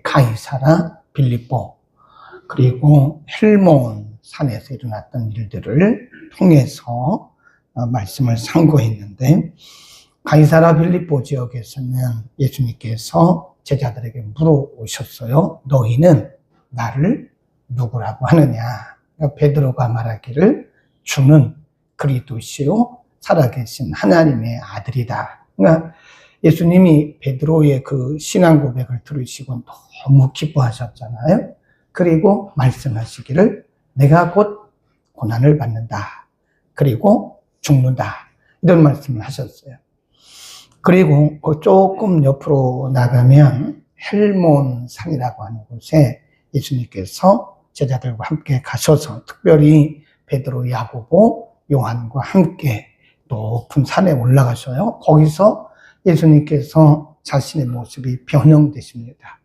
가이사라 빌립보 그리고 헬몬 산에서 일어났던 일들을 통해서 말씀을 상고했는데, 가이사라 빌립보 지역에서는 예수님께서 제자들에게 물어오셨어요. 너희는 나를 누구라고 하느냐? 그러니까 베드로가 말하기를 주는 그리스도시요 살아계신 하나님의 아들이다. 그러니까 예수님이 베드로의 그 신앙 고백을 들으시고 너무 기뻐하셨잖아요. 그리고 말씀하시기를 내가 곧 고난을 받는다. 그리고 죽는다. 이런 말씀을 하셨어요. 그리고 그 조금 옆으로 나가면 헬몬 산이라고 하는 곳에 예수님께서 제자들과 함께 가셔서 특별히 베드로, 야고보, 요한과 함께 높은 산에 올라가셔요. 거기서 예수님께서 자신의 모습이 변형되십니다.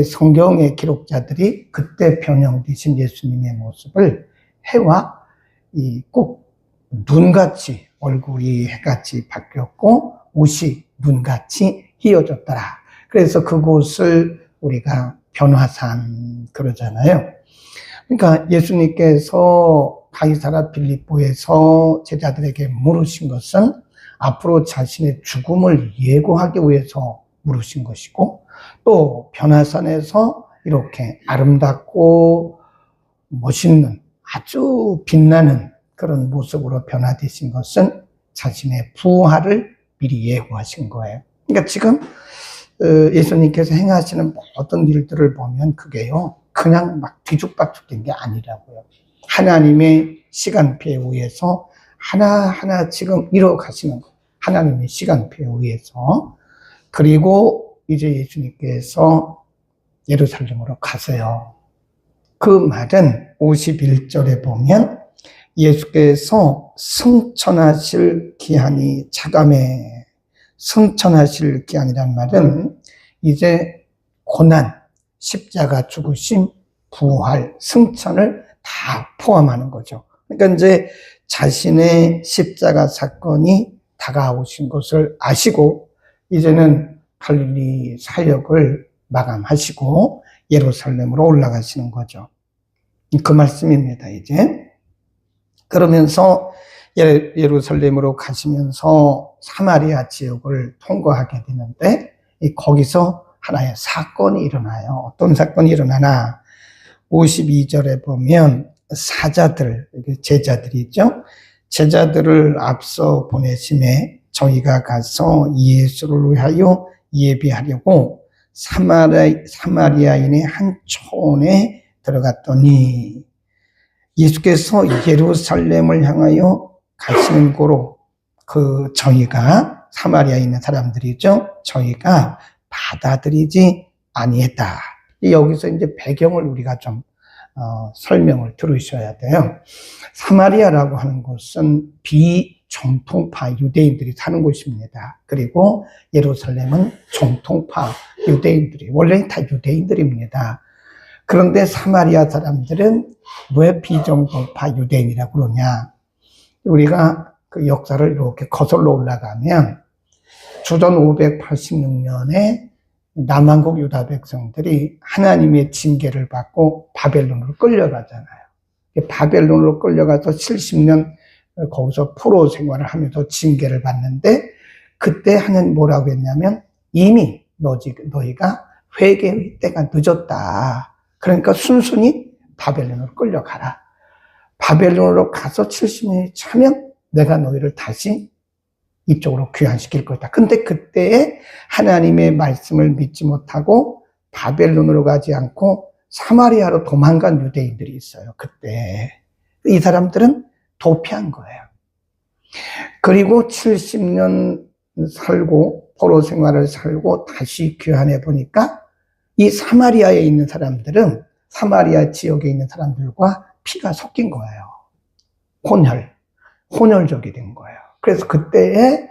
성경의 기록자들이 그때 변형되신 예수님의 모습을 해와 꼭 눈같이, 얼굴이 해같이 바뀌었고 옷이 눈같이 휘어졌더라. 그래서 그곳을 우리가 변화산 그러잖아요. 그러니까 예수님께서 가이사라 빌립보에서 제자들에게 물으신 것은 앞으로 자신의 죽음을 예고하기 위해서 물으신 것이고, 또 변화산에서 이렇게 아름답고 멋있는 아주 빛나는 그런 모습으로 변화되신 것은 자신의 부활을 미리 예고하신 거예요. 그러니까 지금 예수님께서 행하시는 모든 일들을 보면 그게요, 그냥 막 뒤죽박죽된 게 아니라고요. 하나님의 시간표에 의해서 하나하나 지금 이뤄가시는 거. 하나님의 시간표에 의해서. 그리고 이제 예수님께서 예루살렘으로 가세요. 그 말은 51절에 보면 예수께서 승천하실 기한이 차감해. 승천하실 기한이란 말은 이제 고난, 십자가 죽으심, 부활, 승천을 다 포함하는 거죠. 그러니까 이제 자신의 십자가 사건이 다가오신 것을 아시고 이제는 갈릴리 사역을 마감하시고 예루살렘으로 올라가시는 거죠. 그 말씀입니다, 이제. 그러면서 예루살렘으로 가시면서 사마리아 지역을 통과하게 되는데, 거기서 하나의 사건이 일어나요. 어떤 사건이 일어나나, 52절에 보면 사자들, 제자들이죠. 제자들을 앞서 보내심에 저희가 가서 예수를 위하여 예비하려고 사마리아인의 한 촌에 들어갔더니 예수께서 예루살렘을 향하여 가시는 고로 저희가 사마리아에 있는 사람들이죠. 저희가 받아들이지 아니했다. 여기서 이제 배경을 우리가 좀 설명을 들으셔야 돼요. 사마리아라고 하는 곳은 비정통파 유대인들이 사는 곳입니다. 그리고 예루살렘은 정통파 유대인들이, 원래 다 유대인들입니다. 그런데 사마리아 사람들은 왜 비정통파 유대인이라고 그러냐? 우리가 그 역사를 이렇게 거슬러 올라가면 주전 586년에 남한국 유다 백성들이 하나님의 징계를 받고 바벨론으로 끌려가잖아요. 바벨론으로 끌려가서 70년 거기서 포로 생활을 하면서 징계를 받는데, 그때 하나님 뭐라고 했냐면 이미 너희가 회개의 때가 늦었다. 그러니까 순순히 바벨론으로 끌려가라. 바벨론으로 가서 70년이 차면 내가 너희를 다시 이쪽으로 귀환시킬 거다. 근데 그때에 하나님의 말씀을 믿지 못하고 바벨론으로 가지 않고 사마리아로 도망간 유대인들이 있어요. 그때 이 사람들은 도피한 거예요. 그리고 70년 살고 포로 생활을 살고 다시 귀환해 보니까 이 사마리아에 있는 사람들은 사마리아 지역에 있는 사람들과 피가 섞인 거예요. 혼혈족이 된 거예요. 그래서 그때에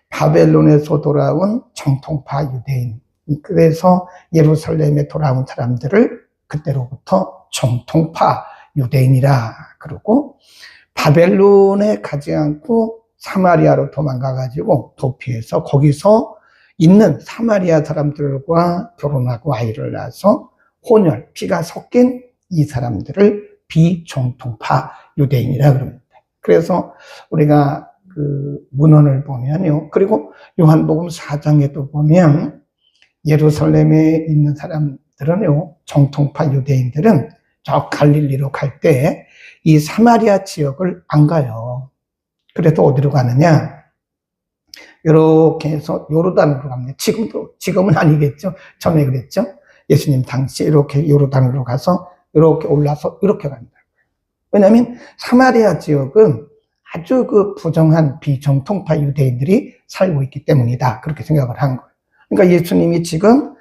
바벨론에서 돌아온 정통파 유대인, 그래서 예루살렘에 돌아온 사람들을 그때로부터 정통파 유대인이라 그러고, 바벨론에 가지 않고 사마리아로 도망가가지고 도피해서 거기서 있는 사마리아 사람들과 결혼하고 아이를 낳아서 혼혈, 피가 섞인 이 사람들을 비정통파 유대인이라 그럽니다. 그래서 우리가 그 문헌을 보면요. 그리고 요한복음 4장에도 보면 예루살렘에 있는 사람들은요, 정통파 유대인들은 저 갈릴리로 갈 때 이 사마리아 지역을 안 가요. 그래서 어디로 가느냐? 이렇게 해서 요르단으로 갑니다. 지금은 아니겠죠. 전에 그랬죠. 예수님 당시 이렇게 요르단으로 가서 이렇게 올라서 이렇게 간다. 왜냐하면 사마리아 지역은 아주 그 부정한 비정통파 유대인들이 살고 있기 때문이다. 그렇게 생각을 한 거예요. 그러니까 예수님이 지금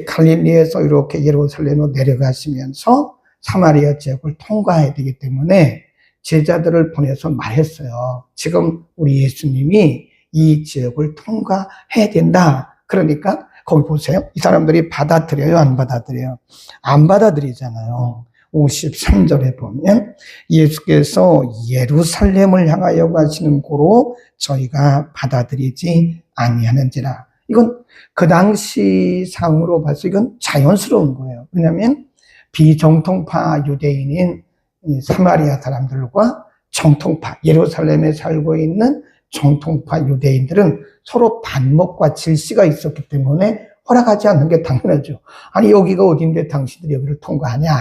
갈릴리에서 이렇게 예루살렘으로 내려가시면서 사마리아 지역을 통과해야 되기 때문에 제자들을 보내서 말했어요. 지금 우리 예수님이 이 지역을 통과해야 된다. 그러니까 거기 보세요. 이 사람들이 받아들여요? 안 받아들여요? 안 받아들이잖아요. 53절에 보면 예수께서 예루살렘을 향하여 가시는 고로 저희가 받아들이지 아니하는지라. 이건 그 당시 상으로 봐서 이건 자연스러운 거예요. 왜냐하면 비정통파 유대인인 사마리아 사람들과 정통파, 예루살렘에 살고 있는 정통파 유대인들은 서로 반목과 질시가 있었기 때문에 허락하지 않는 게 당연하죠. 아니 여기가 어딘데 당신들이 여기를 통과하냐.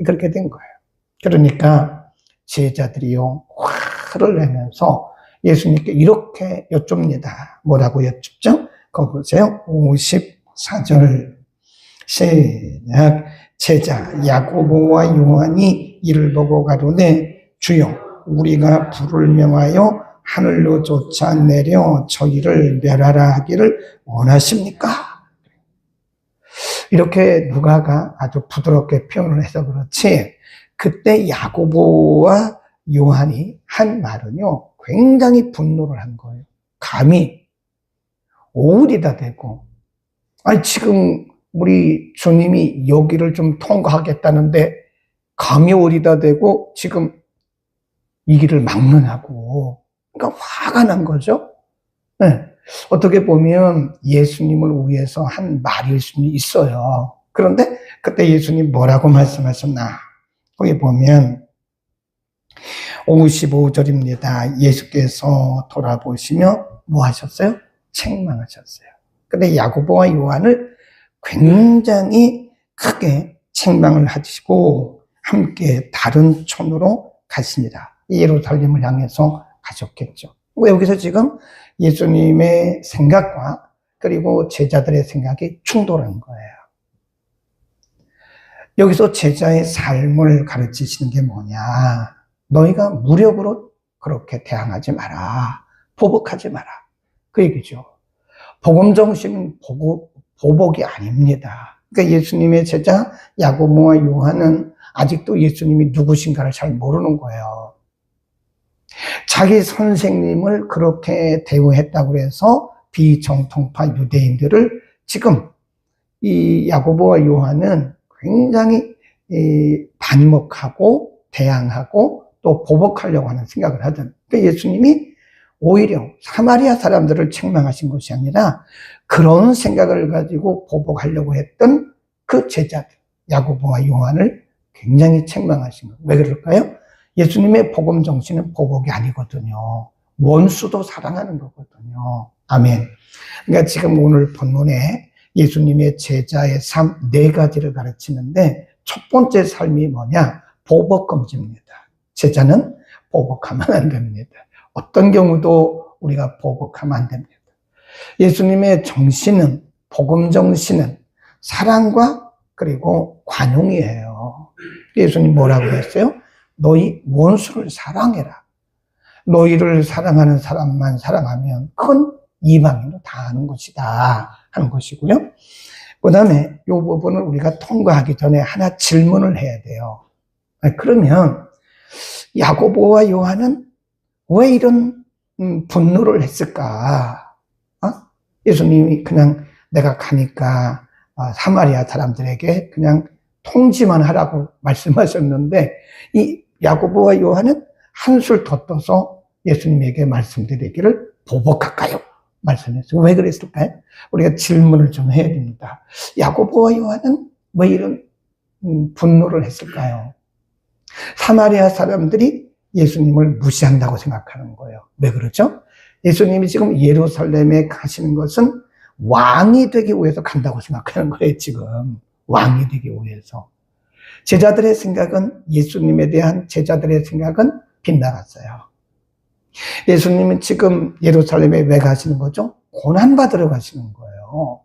그렇게 된 거예요. 그러니까 제자들이요 화를 내면서 예수님께 이렇게 여쭙니다. 뭐라고 여쭙죠? 거기 보세요. 54절 시작. 제자 야고보와 요한이 이를 보고 가로되 주여 우리가 불을 명하여 하늘로 쫓아내려 저희를 멸하라 하기를 원하십니까? 이렇게 누가가 아주 부드럽게 표현을 해서 그렇지 그때 야고보와 요한이 한 말은요 굉장히 분노를 한 거예요. 감히 오울이다 대고 아니 지금 우리 주님이 여기를 좀 통과하겠다는데 감히 오리다 대고 지금 이 길을 막느냐고. 그러니까 화가 난 거죠. 네. 어떻게 보면 예수님을 위해서 한 말일 수는 있어요. 그런데 그때 예수님 뭐라고 말씀하셨나? 거기 보면 55절입니다. 예수께서 돌아보시며 뭐 하셨어요? 책망하셨어요. 근데 야고보와 요한을 굉장히 크게 책망을 하시고 함께 다른 촌으로 가십니다. 예루살렘을 향해서 가셨겠죠. 여기서 지금 예수님의 생각과 그리고 제자들의 생각이 충돌한 거예요. 여기서 제자의 삶을 가르치시는 게 뭐냐. 너희가 무력으로 그렇게 대항하지 마라. 보복하지 마라. 그 얘기죠. 복음 정신은 보복이 아닙니다. 그러니까 예수님의 제자 야고보와 요한은 아직도 예수님이 누구신가를 잘 모르는 거예요. 자기 선생님을 그렇게 대우했다고 해서 비정통파 유대인들을 지금 이 야고보와 요한은 굉장히 반목하고 대항하고 또 보복하려고 하는 생각을 하던. 그러니까 예수님이 오히려 사마리아 사람들을 책망하신 것이 아니라 그런 생각을 가지고 보복하려고 했던 그 제자들, 야고보와 요한을 굉장히 책망하신 거예요. 왜 그럴까요? 예수님의 복음 정신은 보복이 아니거든요. 원수도 사랑하는 거거든요. 아멘. 그러니까 지금 오늘 본문에 예수님의 제자의 삶 4가지를 가르치는데 첫 번째 삶이 뭐냐? 보복금지입니다. 제자는 보복하면 안 됩니다. 어떤 경우도 우리가 보복하면 안 됩니다. 예수님의 정신은, 복음 정신은 사랑과 그리고 관용이에요. 예수님 뭐라고 했어요? 너희 원수를 사랑해라. 너희를 사랑하는 사람만 사랑하면 그건 이방인도 다 하는 것이다 하는 것이고요. 그 다음에 이 부분을 우리가 통과하기 전에 하나 질문을 해야 돼요. 그러면 야고보와 요한은 왜 이런 분노를 했을까? 예수님이 그냥 내가 가니까 사마리아 사람들에게 그냥 통지만 하라고 말씀하셨는데 이 야고보와 요한은 한술 더 떠서 예수님에게 말씀드리기를 보복할까요? 말씀했어요. 왜 그랬을까요? 우리가 질문을 좀 해야 됩니다. 야고보와 요한은 왜 이런 분노를 했을까요? 사마리아 사람들이 예수님을 무시한다고 생각하는 거예요. 왜 그러죠? 예수님이 지금 예루살렘에 가시는 것은 왕이 되기 위해서 간다고 생각하는 거예요, 지금. 왕이 되기 위해서. 제자들의 생각은, 예수님에 대한 제자들의 생각은 빗나갔어요. 예수님은 지금 예루살렘에 왜 가시는 거죠? 고난받으러 가시는 거예요.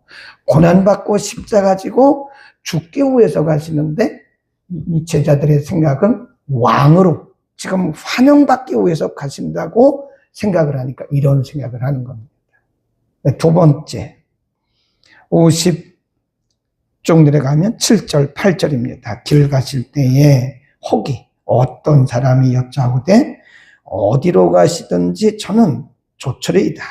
고난받고 십자가 지고 죽기 위해서 가시는데, 이 제자들의 생각은 왕으로 지금 환영받기 위해서 가신다고 생각을 하니까 이런 생각을 하는 겁니다. 두 번째, 50쪽 내려가면 7절, 8절입니다. 길 가실 때에 혹이 어떤 사람이 여짜오되 어디로 가시든지 저는 조철이다.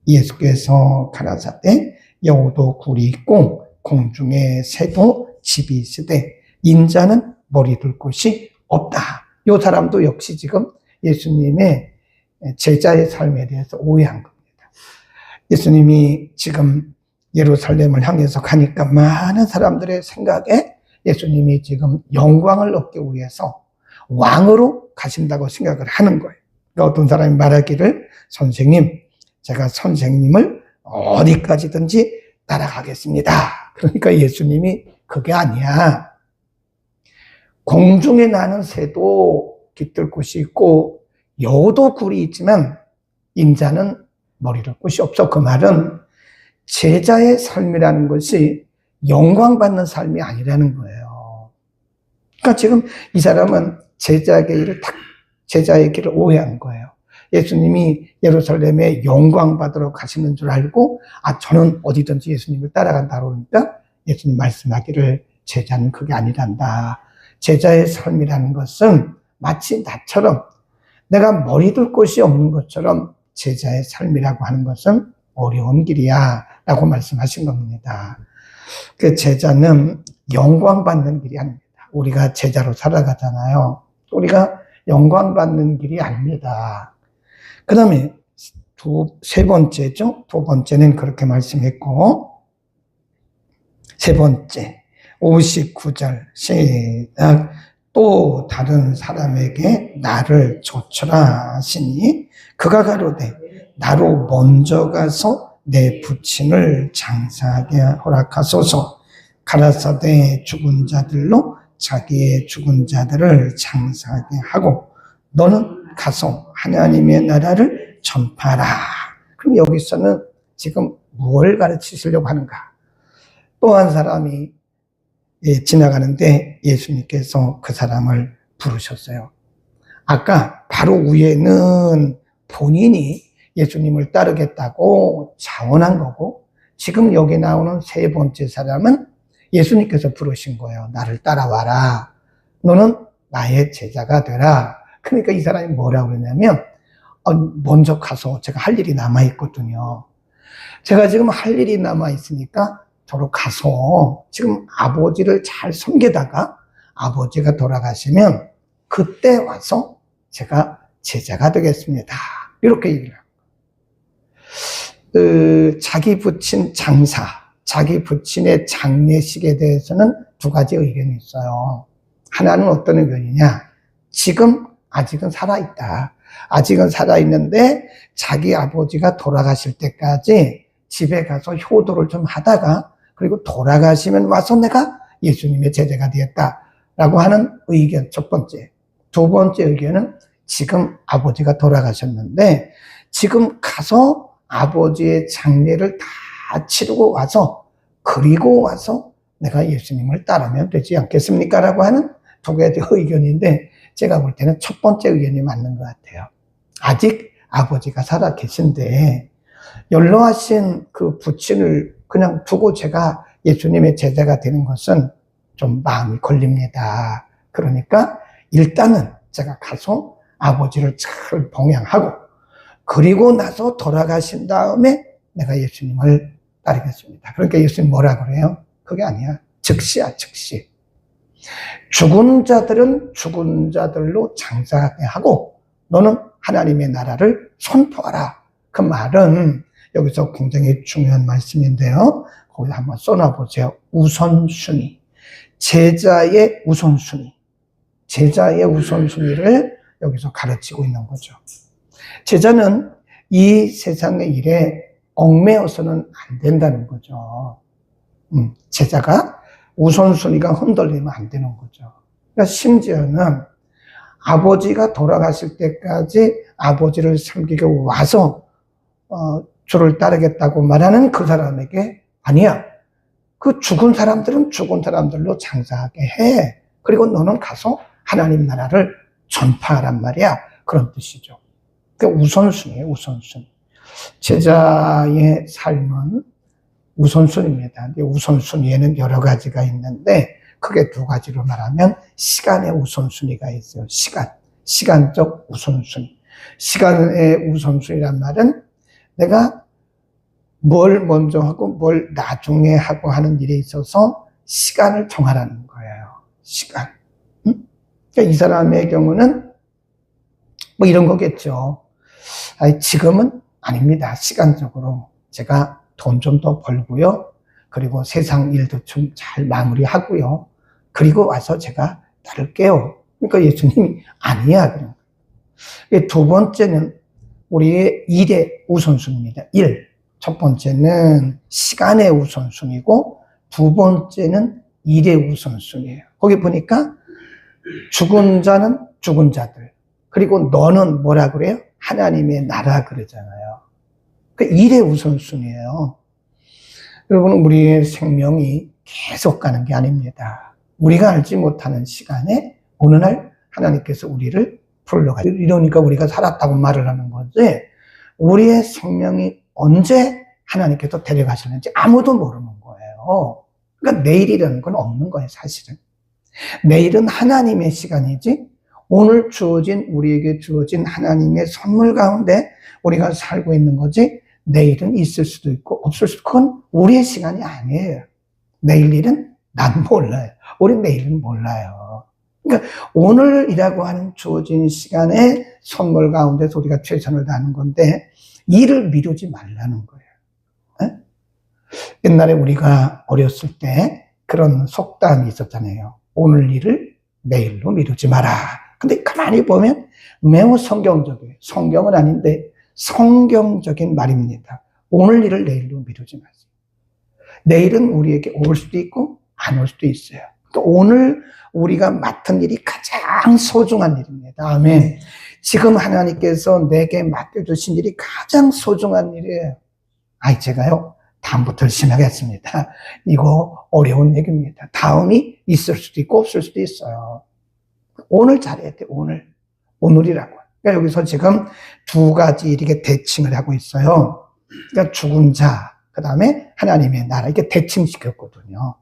예수께서 가라사대 여우도 굴이 있고 공중에 새도 집이 있으되 인자는 머리 둘 곳이 없다. 이 사람도 역시 지금 예수님의 제자의 삶에 대해서 오해한 겁니다. 예수님이 지금 예루살렘을 향해서 가니까 많은 사람들의 생각에 예수님이 지금 영광을 얻기 위해서 왕으로 가신다고 생각을 하는 거예요. 그러니까 어떤 사람이 말하기를 선생님, 제가 선생님을 어디까지든지 따라가겠습니다. 그러니까 예수님이 그게 아니야. 공중에 나는 새도 깃들 곳이 있고 여우도 굴이 있지만 인자는 머리 둘 곳이 없어. 그 말은 제자의 삶이라는 것이 영광받는 삶이 아니라는 거예요. 그러니까 지금 이 사람은 제자의 길을 오해한 거예요. 예수님이 예루살렘에 영광받으러 가시는 줄 알고 저는 어디든지 예수님을 따라간다 그러니까 예수님 말씀하기를 제자는 그게 아니란다. 제자의 삶이라는 것은 마치 나처럼 내가 머리 둘 곳이 없는 것처럼 제자의 삶이라고 하는 것은 어려운 길이야 라고 말씀하신 겁니다. 그 제자는 영광받는 길이 아닙니다. 우리가 제자로 살아가잖아요. 우리가 영광받는 길이 아닙니다. 그 다음에 세 번째죠. 두 번째는 그렇게 말씀했고, 세 번째 59절 시작. 또 다른 사람에게 나를 조처라 하시니 그가 가로되 나로 먼저 가서 내 부친을 장사하게 허락하소서. 가라사대 죽은 자들로 자기의 죽은 자들을 장사하게 하고 너는 가서 하나님의 나라를 전파하라. 그럼 여기서는 지금 무엇을 가르치시려고 하는가? 또 한 사람이 지나가는데 예수님께서 그 사람을 부르셨어요. 아까 바로 위에는 본인이 예수님을 따르겠다고 자원한 거고, 지금 여기 나오는 세 번째 사람은 예수님께서 부르신 거예요. 나를 따라와라. 너는 나의 제자가 되라. 그러니까 이 사람이 뭐라고 그러냐면, 먼저 가서 제가 할 일이 남아있거든요. 제가 지금 할 일이 남아있으니까 저로 가서 지금 아버지를 잘 섬기다가 아버지가 돌아가시면 그때 와서 제가 제자가 되겠습니다. 이렇게 얘기를 합니다. 자기 부친 장사, 자기 부친의 장례식에 대해서는 두 가지 의견이 있어요. 하나는 어떤 의견이냐? 지금 아직은 살아있다. 아직은 살아있는데 자기 아버지가 돌아가실 때까지 집에 가서 효도를 좀 하다가 그리고 돌아가시면 와서 내가 예수님의 제자가 되었다라고 하는 의견, 첫 번째. 두 번째 의견은 지금 아버지가 돌아가셨는데 지금 가서 아버지의 장례를 다 치르고 와서 그리고 와서 내가 예수님을 따르면 되지 않겠습니까? 라고 하는 두 가지 의견인데 제가 볼 때는 첫 번째 의견이 맞는 것 같아요. 아직 아버지가 살아 계신데 연로하신 그 부친을 그냥 두고 제가 예수님의 제자가 되는 것은 좀 마음이 걸립니다. 그러니까 일단은 제가 가서 아버지를 잘 봉양하고 그리고 나서 돌아가신 다음에 내가 예수님을 따르겠습니다. 그러니까 예수님 뭐라 그래요? 그게 아니야. 즉시야, 즉시. 죽은 자들은 죽은 자들로 장사하게 하고 너는 하나님의 나라를 선포하라. 그 말은 여기서 굉장히 중요한 말씀인데요. 거기다 한번 써놔보세요. 우선순위. 제자의 우선순위. 제자의 우선순위를 여기서 가르치고 있는 거죠. 제자는 이 세상의 일에 얽매여서는 안 된다는 거죠. 제자가 우선순위가 흔들리면 안 되는 거죠. 그러니까 심지어는 아버지가 돌아가실 때까지 아버지를 섬기고 와서 주를 따르겠다고 말하는 그 사람에게 아니야. 그 죽은 사람들은 죽은 사람들로 장사하게 해. 그리고 너는 가서 하나님 나라를 전파하란 말이야. 그런 뜻이죠. 그러니까 우선순위예요, 우선순위. 제자의 삶은 우선순위입니다. 우선순위에는 여러 가지가 있는데 크게 두 가지로 말하면 시간의 우선순위가 있어요. 시간적 우선순위. 시간의 우선순위란 말은 내가 뭘 먼저 하고 뭘 나중에 하고 하는 일에 있어서 시간을 정하라는 거예요. 시간. 그러니까 이 사람의 경우는 뭐 이런 거겠죠. 지금은 아닙니다. 시간적으로 제가 돈 좀 더 벌고요. 그리고 세상 일도 좀 잘 마무리하고요. 그리고 와서 제가 따를게요. 그러니까 예수님이 아니야. 그런 거예요. 두 번째는 우리의 일의 우선순위입니다. 첫 번째는 시간의 우선순위고 두 번째는 일의 우선순위예요. 거기 보니까 죽은 자는 죽은 자들. 그리고 너는 뭐라 그래요? 하나님의 나라 그러잖아요. 그 일의 우선순위예요. 여러분, 우리의 생명이 계속 가는 게 아닙니다. 우리가 알지 못하는 시간에 어느 날 하나님께서 우리를 불러가요. 이러니까 우리가 살았다고 말을 하는 거지, 우리의 생명이 언제 하나님께서 데려가시는지 아무도 모르는 거예요. 그러니까 내일이라는 건 없는 거예요, 사실은. 내일은 하나님의 시간이지, 오늘 우리에게 주어진 하나님의 선물 가운데 우리가 살고 있는 거지, 내일은 있을 수도 있고 없을 수도 있고, 그건 우리의 시간이 아니에요. 내일 일은 난 몰라요. 우리 내일은 몰라요. 그러니까 오늘이라고 하는 주어진 시간의 선물 가운데서 우리가 최선을 다하는 건데, 일을 미루지 말라는 거예요. 에? 옛날에 우리가 어렸을 때 그런 속담이 있었잖아요. 오늘 일을 내일로 미루지 마라. 근데 가만히 보면 매우 성경적이에요. 성경은 아닌데 성경적인 말입니다. 오늘 일을 내일로 미루지 마세요. 내일은 우리에게 올 수도 있고 안 올 수도 있어요. 그러니까 오늘 우리가 맡은 일이 가장 소중한 일입니다. 아멘. 지금 하나님께서 내게 맡겨주신 일이 가장 소중한 일이에요. 제가요, 다음부터 열심히 하겠습니다. 이거 어려운 얘기입니다. 다음이 있을 수도 있고 없을 수도 있어요. 오늘 잘해야 돼, 오늘이라고. 그러니까 여기서 지금 두 가지 이렇게 대칭을 하고 있어요. 그러니까 죽은 자, 그 다음에 하나님의 나라, 이렇게 대칭시켰거든요.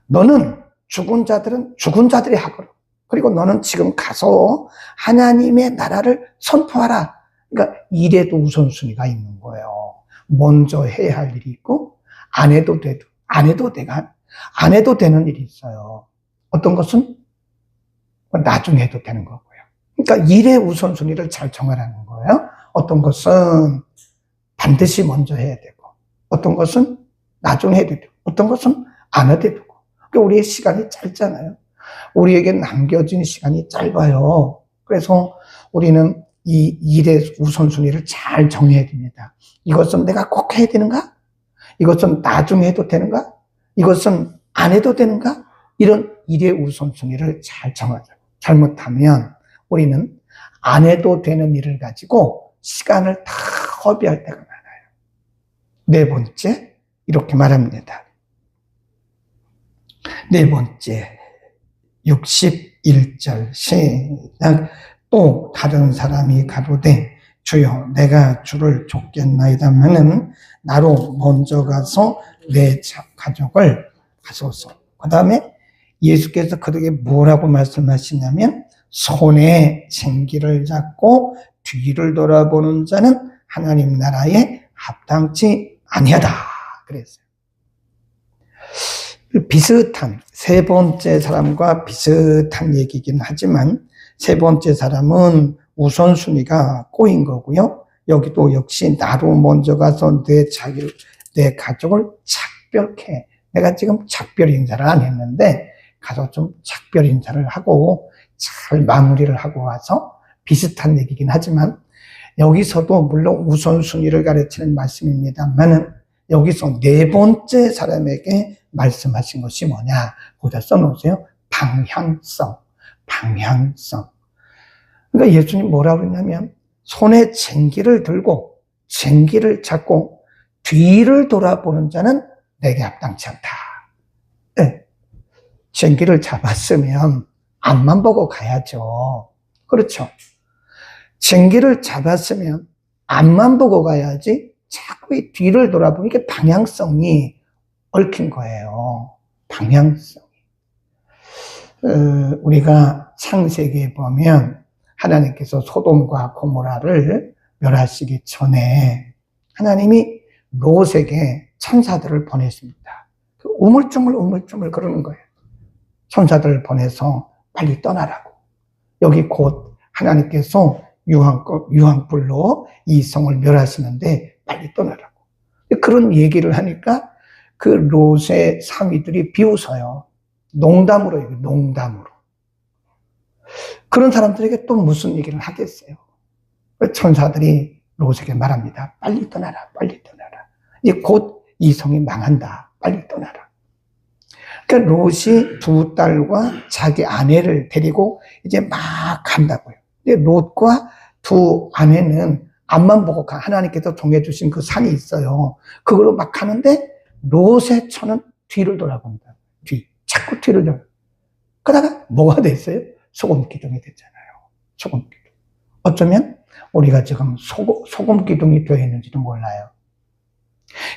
너는 죽은 자들은 죽은 자들이 하거라. 그리고 너는 지금 가서 하나님의 나라를 선포하라. 그러니까 일에도 우선순위가 있는 거예요. 먼저 해야 할 일이 있고, 안 해도 되는 일이 있어요. 어떤 것은 나중에 해도 되는 거고요. 그러니까 일의 우선순위를 잘 정하라는 거예요. 어떤 것은 반드시 먼저 해야 되고, 어떤 것은 나중에 해도 되고, 어떤 것은 안 해도 되고. 그러니까 우리의 시간이 짧잖아요. 우리에게 남겨진 시간이 짧아요. 그래서 우리는 이 일의 우선순위를 잘 정해야 됩니다. 이것은 내가 꼭 해야 되는가? 이것은 나중에 해도 되는가? 이것은 안 해도 되는가? 이런 일의 우선순위를 잘 정하자. 잘못하면 우리는 안 해도 되는 일을 가지고 시간을 다 허비할 때가 많아요. 네 번째, 이렇게 말합니다. 네 번째, 61절 시작. 또 다른 사람이 가로되 주여 내가 주를 쫓겠나이다마는 나로 먼저 가서 내 가족을 가소서. 그 다음에 예수께서 그에게 뭐라고 말씀하시냐면, 손에 생기를 잡고 뒤를 돌아보는 자는 하나님 나라에 합당치 아니하다 그랬어요. 비슷한 세 번째 사람과 비슷한 얘기긴 하지만 세 번째 사람은 우선순위가 꼬인 거고요. 여기도 역시 나로 먼저 가서 내 가족을 작별해. 내가 지금 작별 인사를 안 했는데 가서 좀 작별 인사를 하고 잘 마무리를 하고 와서 비슷한 얘기긴 하지만 여기서도 물론 우선순위를 가르치는 말씀입니다만은 여기서 네 번째 사람에게 말씀하신 것이 뭐냐 보다 써놓으세요. 방향성. 그러니까 예수님 뭐라고 그랬냐면 손에 쟁기를 들고 쟁기를 잡고 뒤를 돌아보는 자는 내게 합당치 않다. 네. 쟁기를 잡았으면 앞만 보고 가야죠. 그렇죠. 쟁기를 잡았으면 앞만 보고 가야지 자꾸 이 뒤를 돌아보면 이게 방향성이 얽힌 거예요. 방향성이. 우리가 창세기에 보면 하나님께서 소돔과 고모라를 멸하시기 전에 하나님이 롯에게 천사들을 보냈습니다. 우물쭈물 그러는 거예요. 천사들을 보내서 빨리 떠나라고. 여기 곧 하나님께서 유황불로 이 성을 멸하시는데 빨리 떠나라고. 그런 얘기를 하니까 그 롯의 사위들이 비웃어요. 농담으로. 그런 사람들에게 또 무슨 얘기를 하겠어요. 천사들이 롯에게 말합니다. 빨리 떠나라. 이제 곧 이 성이 망한다. 빨리 떠나라. 그러니까 롯이 두 딸과 자기 아내를 데리고 이제 막 간다고요. 근데 롯과 두 아내는 앞만 보고 하나님께서 정해주신 그 산이 있어요. 그걸로 막 가는데 롯의 처는 뒤를 돌아본다. 자꾸 뒤를 돌아. 그러다가 뭐가 됐어요? 소금 기둥이 됐잖아요. 소금 기둥. 어쩌면 우리가 지금 소금 기둥이 되어 있는지도 몰라요.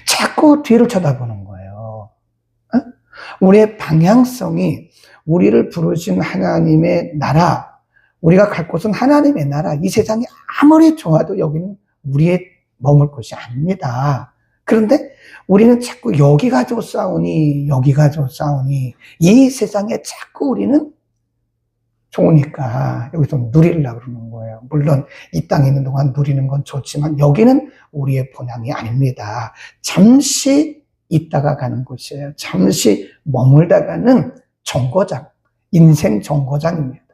자꾸 뒤를 쳐다보는 거예요. 우리의 방향성이 우리를 부르신 하나님의 나라, 우리가 갈 곳은 하나님의 나라, 이 세상이 아무리 좋아도 여기는 우리의 머물 곳이 아닙니다. 그런데 우리는 자꾸 여기 가지고 싸우니 이 세상에 자꾸 우리는 좋으니까 여기서 누리려고 그러는 거예요. 물론 이 땅에 있는 동안 누리는 건 좋지만 여기는 우리의 본향이 아닙니다. 잠시 있다가 가는 곳이에요. 잠시 머물다가는 정거장, 인생 정거장입니다.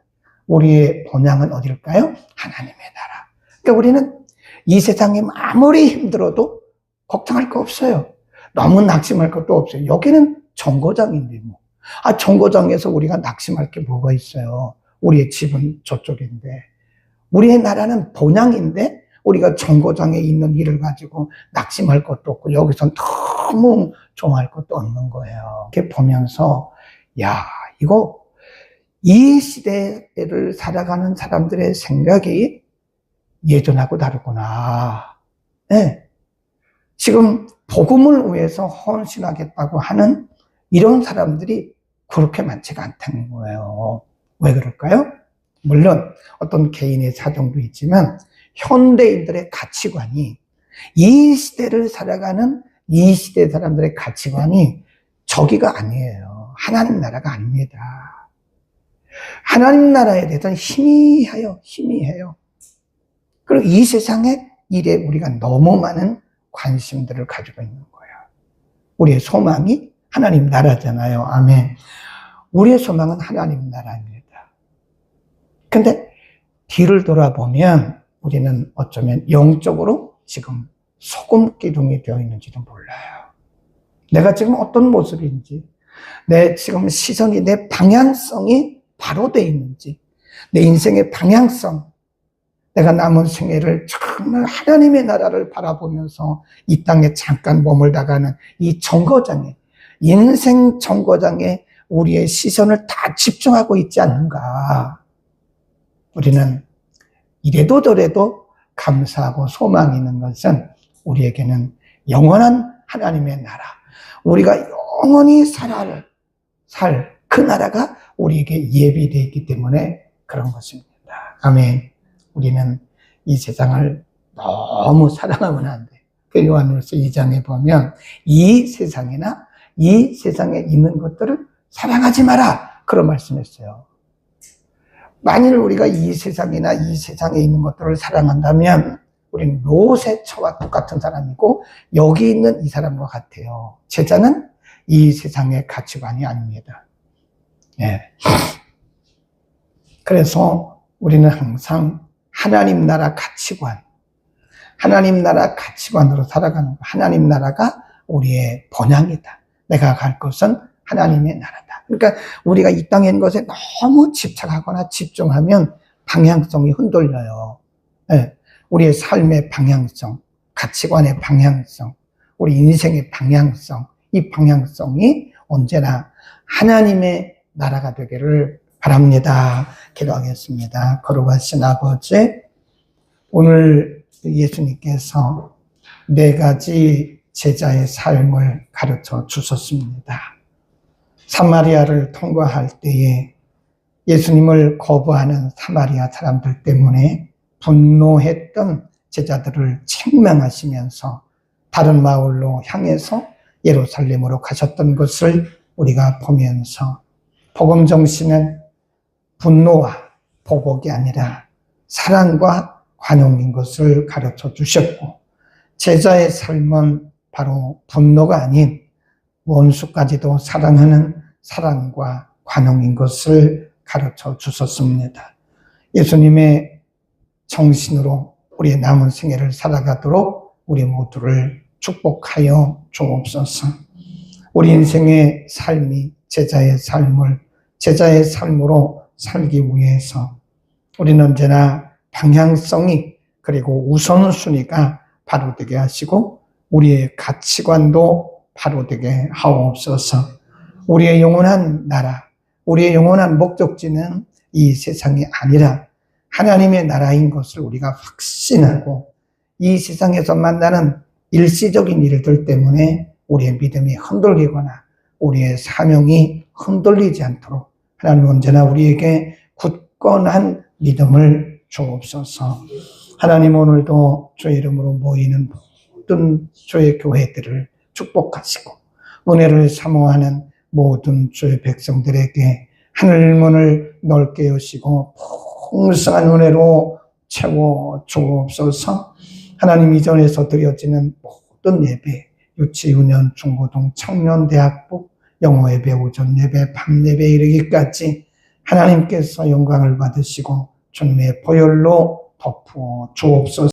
우리의 본향은 어딜까요? 하나님의 나라. 그러니까 우리는 이 세상이 아무리 힘들어도 걱정할 거 없어요. 너무 낙심할 것도 없어요. 여기는 정거장인데 뭐. 정거장에서 우리가 낙심할 게 뭐가 있어요? 우리의 집은 저쪽인데. 우리의 나라는 본향인데 우리가 정거장에 있는 일을 가지고 낙심할 것도 없고 여기선 너무 좋아할 것도 없는 거예요. 이렇게 보면서 이거 이 시대를 살아가는 사람들의 생각이 예전하고 다르구나. 네. 지금 복음을 위해서 헌신하겠다고 하는 이런 사람들이 그렇게 많지가 않다는 거예요. 왜 그럴까요? 물론 어떤 개인의 사정도 있지만 현대인들의 가치관이 이 시대를 살아가는 이 시대 사람들의 가치관이 저기가 아니에요. 하나님 나라가 아닙니다. 하나님 나라에 대해서는 희미해요. 그리고 이 세상의 일에 우리가 너무 많은 관심들을 가지고 있는 거예요. 우리의 소망이 하나님 나라잖아요. 아멘. 우리의 소망은 하나님 나라입니다. 근데 뒤를 돌아보면 우리는 어쩌면 영적으로 지금 소금 기둥이 되어 있는지도 몰라요. 내가 지금 어떤 모습인지, 내 지금 시선이, 내 방향성이 바로 되어 있는지, 내 인생의 방향성, 내가 남은 생애를 정말 하나님의 나라를 바라보면서 이 땅에 잠깐 머물다가는 이 정거장에, 인생 정거장에 우리의 시선을 다 집중하고 있지 않는가. 우리는 이래도 저래도 감사하고 소망이 있는 것은 우리에게는 영원한 하나님의 나라, 우리가 영원히 살 그 나라가 우리에게 예비되어 있기 때문에 그런 것입니다. 아멘. 우리는 이 세상을 너무 사랑하면 안 돼. 그 요한일서 2장에 보면 이 세상이나 이 세상에 있는 것들을 사랑하지 마라. 그런 말씀했어요. 만일 우리가 이 세상이나 이 세상에 있는 것들을 사랑한다면 우리는 롯의 처와 똑같은 사람이고 여기 있는 이 사람과 같아요. 제자는 이 세상의 가치관이 아닙니다. 예. 그래서 우리는 항상 하나님 나라 가치관, 하나님 나라 가치관으로 살아가는 거. 하나님 나라가 우리의 번향이다. 내가 갈 것은 하나님의 나라다. 그러니까 우리가 이 땅에 있는 것에 너무 집착하거나 집중하면 방향성이 흔들려요. 네. 우리의 삶의 방향성, 가치관의 방향성, 우리 인생의 방향성, 이 방향성이 언제나 하나님의 나라가 되기를 바랍니다. 기도하겠습니다. 거룩하신 아버지, 오늘 예수님께서 4가지 제자의 삶을 가르쳐 주셨습니다. 사마리아를 통과할 때에 예수님을 거부하는 사마리아 사람들 때문에 분노했던 제자들을 책망하시면서 다른 마을로 향해서 예루살렘으로 가셨던 것을 우리가 보면서 복음 정신은 분노와 보복이 아니라 사랑과 관용인 것을 가르쳐 주셨고, 제자의 삶은 바로 분노가 아닌 원수까지도 사랑하는 사랑과 관용인 것을 가르쳐 주셨습니다. 예수님의 정신으로 우리의 남은 생애를 살아가도록 우리 모두를 축복하여 주옵소서. 우리 인생의 삶이 제자의 삶으로 살기 위해서 우리는 언제나 방향성이 그리고 우선순위가 바로 되게 하시고 우리의 가치관도 바로 되게 하옵소서. 우리의 영원한 나라, 우리의 영원한 목적지는 이 세상이 아니라 하나님의 나라인 것을 우리가 확신하고, 이 세상에서 만나는 일시적인 일들 때문에 우리의 믿음이 흔들리거나 우리의 사명이 흔들리지 않도록 하나님 언제나 우리에게 굳건한 믿음을 주옵소서. 하나님, 오늘도 주의 이름으로 모이는 모든 주의 교회들을 축복하시고 은혜를 사모하는 모든 주의 백성들에게 하늘문을 넓게 여시고 풍성한 은혜로 채워 주옵소서. 하나님, 이전에서 드려지는 모든 예배, 유치유년, 중고등, 청년대학부, 영어예배, 오전예배, 밤예배 이르기까지 하나님께서 영광을 받으시고 주님의 보혈로 덮어 주옵소서.